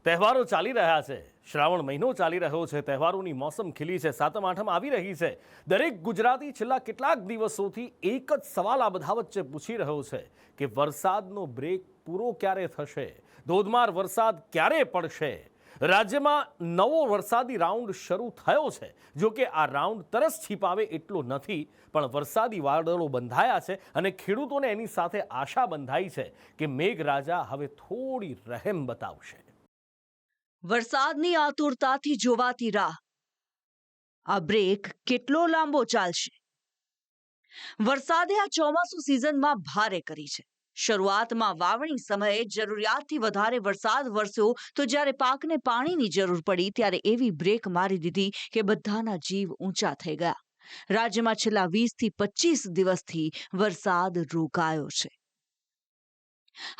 તહેવારો ચાલી રહ્યા છે, શ્રાવણ મહિનો ચાલી રહ્યો છે, તહેવારોની મોસમ ખીલી છે, સાતમ આઠમ આવી રહી છે। દરેક ગુજરાતી છેલ્લા કેટલાક દિવસોથી એક જ સવાલ આ બધા વચ્ચે પૂછી રહ્યો છે કે વરસાદનો બ્રેક પૂરો ક્યારે થશે, ધોધમાર વરસાદ ક્યારે પડશે। રાજ્યમાં નવો વરસાદી રાઉન્ડ શરૂ થયો છે। જો કે આ રાઉન્ડ તરસ છીપાવે એટલો નથી, પણ વરસાદી વાદળો બંધાયા છે અને ખેડૂતોને એની સાથે આશા બંધાઈ છે કે મેઘરાજા હવે થોડી રહેમ બતાવશે। વરસાદની આતુરતાથી જોવાતી રાહ, આ બ્રેક કેટલો લાંબો ચાલશે? વરસાદે આ ચોમાસુ સિઝનમાં ભારે કરી છે। શરૂઆતમાં વાવણી સમયે જરૂરિયાતથી વધારે વરસાદ વરસ્યો તો જ્યારે પાકને પાણીની જરૂર પડી ત્યારે એવી બ્રેક મારી દીધી કે બધાના જીવ ઊંચા થઈ ગયા। રાજ્યમાં છેલ્લા 20 થી 25 દિવસથી વરસાદ રોકાયો છે।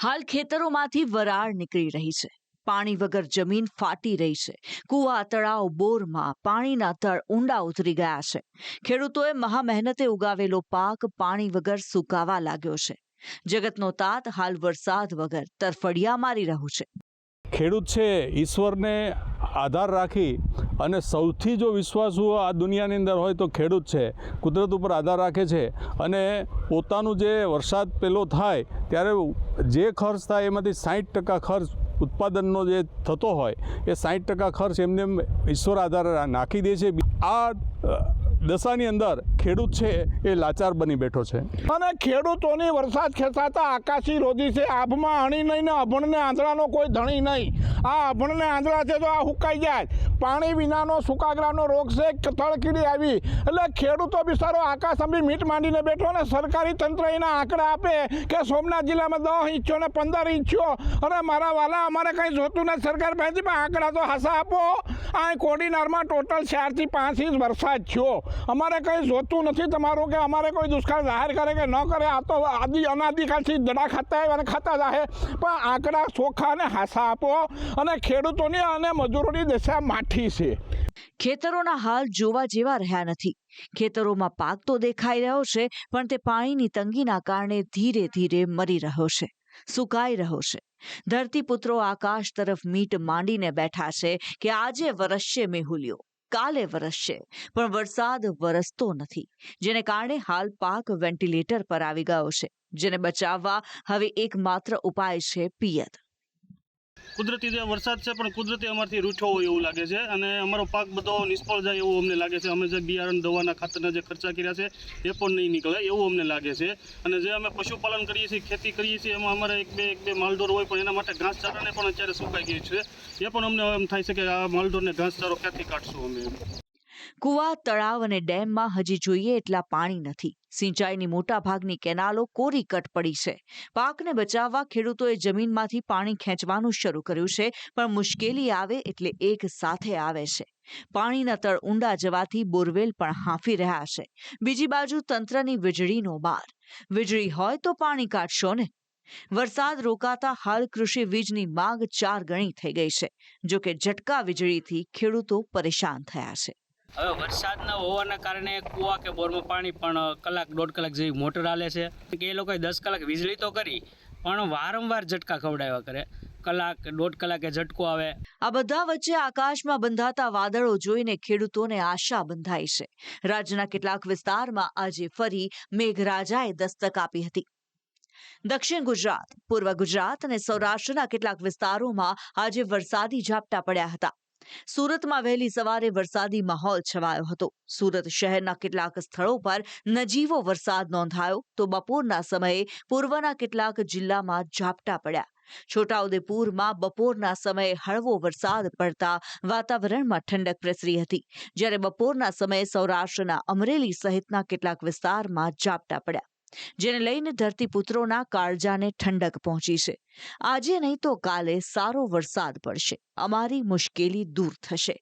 હાલ ખેતરોમાંથી વરાળ નીકળી રહી છે, પાણી વગર જમીન ફાટી રહી છે, કુવા તળાવ બોરમાં પાણીના તળ ઊંડા ઉતરી ગયા છે। ખેડૂતોએ મહા મહેનતે ઉગાવેલો પાક પાણી વગર સુકાવા લાગ્યો છે। જગતનો તાત હાલ વરસાદ વગર તરફડિયા મારી રહ્યું છે। ખેડૂત છે ઈશ્વરને આધાર રાખી અને સૌથી જો વિશ્વાસુ આ દુનિયાની અંદર હોય તો ખેડૂત છે, કુદરત ઉપર આધાર રાખે છે અને પોતાનું જે વરસાદ પેલો થાય ત્યારે જે ખર્ચ થાય એમાંથી 60% ખર્ચ ઉત્પાદનનો જે થતો હોય એ 60% ખર્ચ એમને ઈશ્વર આધાર નાખી દે છે। આ દશાની અંદર ખેડૂત છે એ લાચાર બની બેઠો છે અને ખેડૂતોની વરસાદ ખેંચાતા આકાશી રોજી છે। આભમાં હણી નહીં ને અભણને આંધળાનો કોઈ ધણી નહીં। આ અભણને આંધળા છે તો આ હુકાઈ જાય। પાણી વિનાનો સુકાગ્રાનો રોગ છે, તળકીડી આવી એટલે ખેડૂતો બિચારો આકાશ અંબી મીટ માંડીને બેઠો ને સરકારી તંત્ર એના આંકડા આપે કે સોમનાથ જિલ્લામાં 10 ઇંચો ને 15 ઇંચો। અરે મારા વાલા, અમારે કંઈ જોતું નથી સરકાર પાસેથી, પણ આંકડા તો હાસા આપો। આ કોડીનારમાં ટોટલ 4 થી 5 ઇંચ વરસાદ થયો। અમારે કંઈ જોતું નથી તમારું કે અમારે કોઈ દુષ્કાળ જાહેર કરે કે ન કરે। આ તો અનાદિકાળથી દડા ખાતા અને ખાતા જાહે, પણ આંકડા ચોખ્ખા અને હાસા આપો અને ખેડૂતોની અને મજૂરોની દશા માઠી છે। ખેતરોના હાલ જોવા જેવા રહ્યા નથી। ખેતરોમાં પાક તો દેખાઈ રહ્યો છે, પણ તે પાણીની તંગીના કારણે ધીરે ધીરે મરી રહ્યો છે, સુકાઈ રહ્યો છે। ધરતીપુત્રો આકાશ તરફ મીટ માંડીને બેઠા છે કે આજે વરસશે મેહુલિયો, કાલે વરસશે, પણ વરસાદ વરસતો નથી, જેને કારણે હાલ પાક વેન્ટિલેટર પર આવી ગયો છે, જેને બચાવવા હવે એકમાત્ર ઉપાય છે પિયત। કુદરતી જે વરસાદ છે પણ કુદરતી અમારથી રૂઠો હોય એવું લાગે છે અને અમારો પાક બધો નિષ્ફળ જાય એવું અમને લાગે છે। અમે જે બિયારણ દવાના ખાતરના જે ખર્ચા કર્યા છે એ પણ નહીં નીકળે એવું અમને લાગે છે। અને જે અમે પશુપાલન કરીએ છીએ, ખેતી કરીએ છીએ, એમાં અમારે એક બે માલઢોર હોય, પણ એના માટે ઘાસચારાને પણ અત્યારે સુકાઈ ગયું છે। એ પણ અમને એમ થાય છે કે આ માલઢોરને ઘાસચારો ક્યાંથી કાઢશું અમે। કુવા, તળાવ અને ડેમમાં હજી જોઈએ એટલા પાણી નથી। સિંચાઈની મોટાભાગની કેનાલો કોરી કટ પડી છે। પાકને બચાવવા ખેડૂતોએ જમીનમાંથી પાણી ખેંચવાનું શરૂ કર્યું છે, પણ મુશ્કેલી આવે એટલે એક સાથે આવે છે। પાણીના તળ ઊંડા જવાથી બોરવેલ પણ હાંફી રહ્યા છે। બીજી બાજુ તંત્રની વીજળીનો માર, વીજળી હોય તો પાણી કાઢશો ને। વરસાદ રોકાતા હાલ કૃષિ વીજની માંગ 4 ગણી થઈ ગઈ છે। જો કે ઝટકા વીજળીથી ખેડૂતો પરેશાન થયા છે। હવે વરસાદ ન હોવાના કારણે કૂવા કે બોરમાં પાણી પણ કલાક 1.5 કલાક જેવી મોટર હાલે છે કે એ લોકોએ 10 કલાક વીજળી તો કરી, પણ વારંવાર ઝટકા ખવડાવ્યા કરે, કલાક 1.5 કલાકે ઝટકો આવે। આ બધા વચ્ચે આકાશમાં બંધાતા વાદળો જોઈને ખેડૂતોને આશા બંધાઈ છે। રાજ્યના કેટલાક વિસ્તારમાં આજે ફરી મેઘરાજાએ દસ્તક આપી હતી। દક્ષિણ ગુજરાત, પૂર્વ ગુજરાત અને સૌરાષ્ટ્રના કેટલાક વિસ્તારોમાં આજે વરસાદી ઝાપટા પડ્યા હતા। સુરતમાં વહેલી સવારે વરસાદી માહોલ છવાયો હતો। સુરત શહેરના કેટલાક સ્થળો પર નજીવો વરસાદ નોંધાયો તો બપોરના સમયે પૂર્વના કેટલાક જિલ્લામાં ઝાપટા પડ્યા। છોટાઉદેપુરમાં બપોરના સમયે હળવો વરસાદ પડતા વાતાવરણમાં ઠંડક પ્રસરી હતી, જ્યારે બપોરના સમયે સૌરાષ્ટ્રના અમરેલી સહિતના કેટલાક વિસ્તારમાં ઝાપટા પડ્યા, જેને લઈને ધરતીપુત્રોના કાળજાને ઠંડક પહોંચી છે। આજે નહીં તો કાલે સારો વરસાદ પડશે, અમારી મુશ્કેલી દૂર થશે।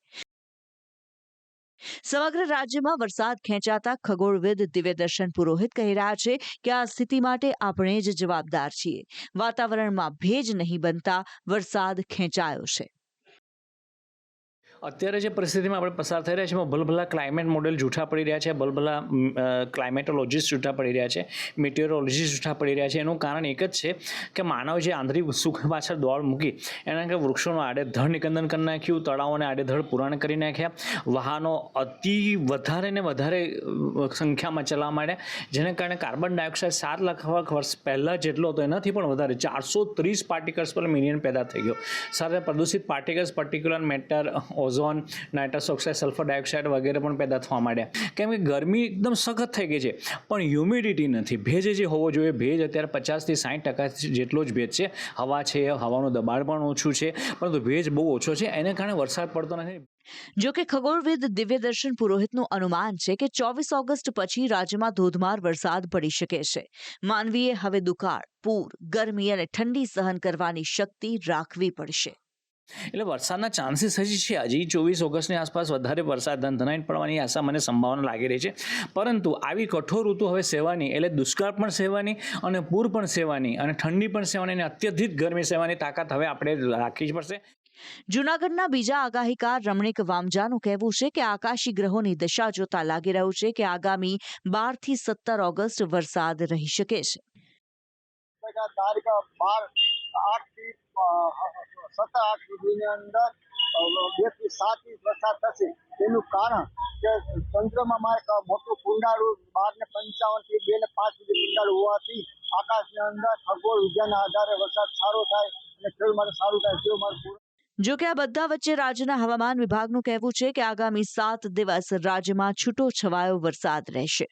સમગ્ર રાજ્યમાં વરસાદ ખેંચાતા ખગોળવિદ દિવ્યદર્શન પુરોહિત કહી રહ્યા છે કે આ સ્થિતિ માટે આપણે જ જવાબદાર છીએ। વાતાવરણમાં ભેજ નહીં બનતા વરસાદ ખેંચાયો છે। અત્યારે જે પરિસ્થિતિમાં આપણે પસાર થઈ રહ્યા છીએ એમાં ભલભલા ક્લાઇમેટ મોડેલ જૂઠા પડી રહ્યા છે, ભલભલા ક્લાઇમેટોલોજીસ્ટ જૂઠા પડી રહ્યા છે, મેટિયોરોલોજીસ્ટ જૂઠા પડી રહ્યા છે. એનું કારણ એક જ છે કે માનવ જે આંતરિક સુખ પાછળ દોડ મૂકી એના કે વૃક્ષોનું આડેધડ નિકંદન કરી નાખ્યું, તળાવોને આડેધડ પુરાણ કરી નાખ્યા, વાહનો અતિ વધારે ને વધારે સંખ્યામાં ચલાવવા માંડ્યા, જેને કારણે કાર્બન ડાયોક્સાઇડ 7 લાખ વર્ષ પહેલાં જેટલો હતો એનાથી પણ વધારે 430 પાર્ટિકલ્સ પર મિલિયન પેદા થઈ ગયો. સાથે પ્રદૂષિત particles, particular matter, ozone, nitrous oxide, sulphur dioxide વગેરે પણ પેદા થવા માંડ્યા. કેમ કે ગરમી એકદમ સખત થઈ ગઈ છે પણ હ્યુમિડિટી નથી. ભેજ જે હોવો જોઈએ, ભેજ અત્યારે 50 થી 60% જેટલો જ ભેજ છે. હવા છે, હવાનું દબાણ પણ ઓછું છે, પરંતુ ભેજ બહુ ઓછો છે, એને કારણે વરસાદ પડતો નથી. જો કે ખગોળવિદ દિવ્યદર્શન પુરોહિતનું અનુમાન છે કે 24 ઓગસ્ટ પછી રાજ્યમાં ધોધમાર વરસાદ પડી શકે છે. માનવીએ હવે દુકાળ, પૂર, ગરમી અને ઠંડી સહન કરવાની શક્તિ રાખવી પડશે. એટલે વરસાદના ચાન્સીસ હજી છે. હજી 24 ઓગસ્ટની આસપાસ વધારે વરસાદ ધનધનાઈને પડવાની આશા મને સંભાવના લાગી રહી છે. પરંતુ આવી કઠોર ઋતુ હવે સેવાની, એટલે દુષ્કાળ પણ સેવાની અને પૂર પણ સેવાની અને ઠંડી પણ સેવાની અને અત્યધિક ગરમી સેવાની તાકાત હવે આપણે રાખવી જ પડશે. જૂનાગઢના બીજા આગાહીકાર રમણીક વામજાનું કહેવું છે કે આકાશી ગ્રહોની દશા જોતા લાગી રહ્યું છે કે આગામી 12 થી 17 ઓગસ્ટ વરસાદ રહી શકે છે. તારીખ 8 થી 17 સુધીની અંદર 2 થી 7 ઇંચ વરસાદ થશે. તેનું કારણ કે ચંદ્રમામાં એક મોટું કુંડાળું 12:55 થી 2:05 સુધી કુંડાળું હોવાથી આકાશની અંદર ખગોળ વિજ્ઞાનના આધારે વરસાદ સારો થાય અને ખેડૂત માટે સારું થાય તેવું મારું. જો કે આ બધા વચ્ચે રાજ્યના હવામાન વિભાગનું કહેવું છે કે આગામી 7 દિવસ રાજ્યમાં છૂટો છવાયો વરસાદ રહેશે.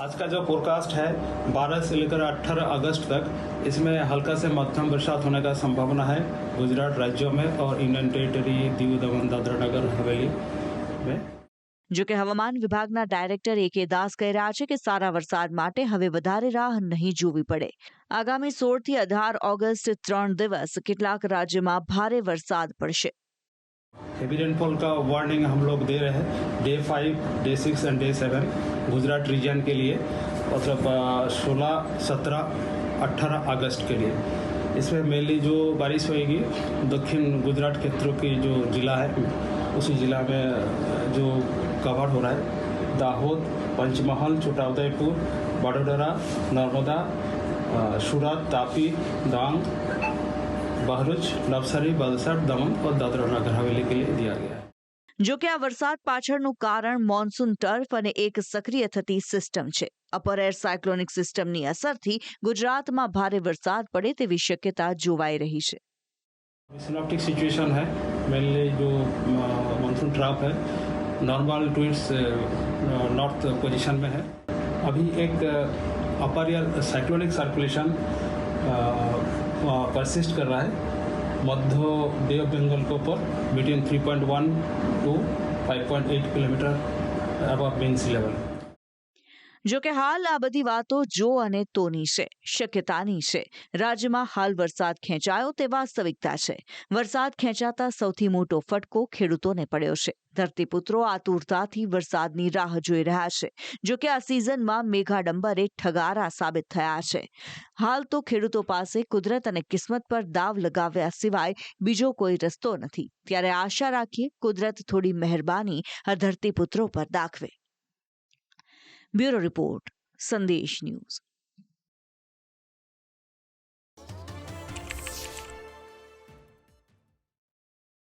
आज का जो फोरकास्ट है 12 से लेकर 18 अगस्त तक, इसमें हल्का से मध्यम बरसात होने का संभावना है गुजरात राज्यों में और यूनियन टेरिटरी दीव दमन दादरा नगर हवेली में. જો કે હવામાન વિભાગના ડાયરેક્ટર A.K. દાસ કહી રહ્યા છે કે સારા વરસાદ માટે હવે વધારે રાહ નહીં જોવી પડે. આગામી 16 થી 18 ઓગસ્ટ 3 દિવસ કેટલાક રાજ્યમાં ભારે વરસાદ પડશે. हेवी रेनफॉल का वार्निंग हम लोग दे रहे हैं day 5, day 6 and day 7 Gujarat region के लिए, मतलब 16, 17, 18 अगस्त के लिए. इसमें मेनली जो बारिश होएगी दक्षिण गुजरात क्षेत्रों की जो ज़िला है उसी ज़िला में जो कवर हो रहा है दाहोद, पंचमहल, छोटाउदेपुर, बड़ोदरा, नर्मदा, सूरत, तापी, डांग, बहरुच, नवसारी, वलसाड, दमन और दादरा नगर हवेली के लिए दिया गया है. જો કે આ વરસાદ પાછળનું કારણ મોન્સૂન ટર્ફ અને એક સક્રિય થતી સિસ્ટમ છે. અપર એર સાયક્લોનિક સિસ્ટમની અસરથી ગુજરાતમાં ભારે વરસાદ પડે તેવી શક્યતા જોવાઈ રહી છે. सिनॉप्टिक सिचुएशन है, मेनली जो मानसून ट्रफ है नॉर्मल टूवर्ड्स नॉर्थ पोजीशन में है. अभी एक upper air cyclonic circulation persist कर रहा है मध्य बे ऑफ बंगाल के ऊपर between 3.1 to 5.8 kilometre above mean sea level. જો કે હાલ આ બધી વાતો જો અને તોની છે, શક્યતાની છે. રાજ્યમાં હાલ વરસાદ ખેંચાયો તે વાસ્તવિકતા છે. વરસાદ ખેંચાતા સૌથી મોટો ફટકો ખેડૂતોને પડ્યો છે. ધરતીપુત્રો આતુરતાથી વરસાદની રાહ જોઈ રહ્યા છે. જો કે આ સિઝનમાં મેઘાડંબરે ઠગારા સાબિત થયા છે. હાલ તો ખેડૂતો પાસે કુદરત અને કિસ્મત પર દાવ લગાવ્યા સિવાય બીજો કોઈ રસ્તો નથી. ત્યારે આશા રાખીએ કુદરત થોડી મહેરબાની આ ધરતીપુત્રો પર દાખવે. બ્યુરો રિપોર્ટ, સંદેશ ન્યૂઝ.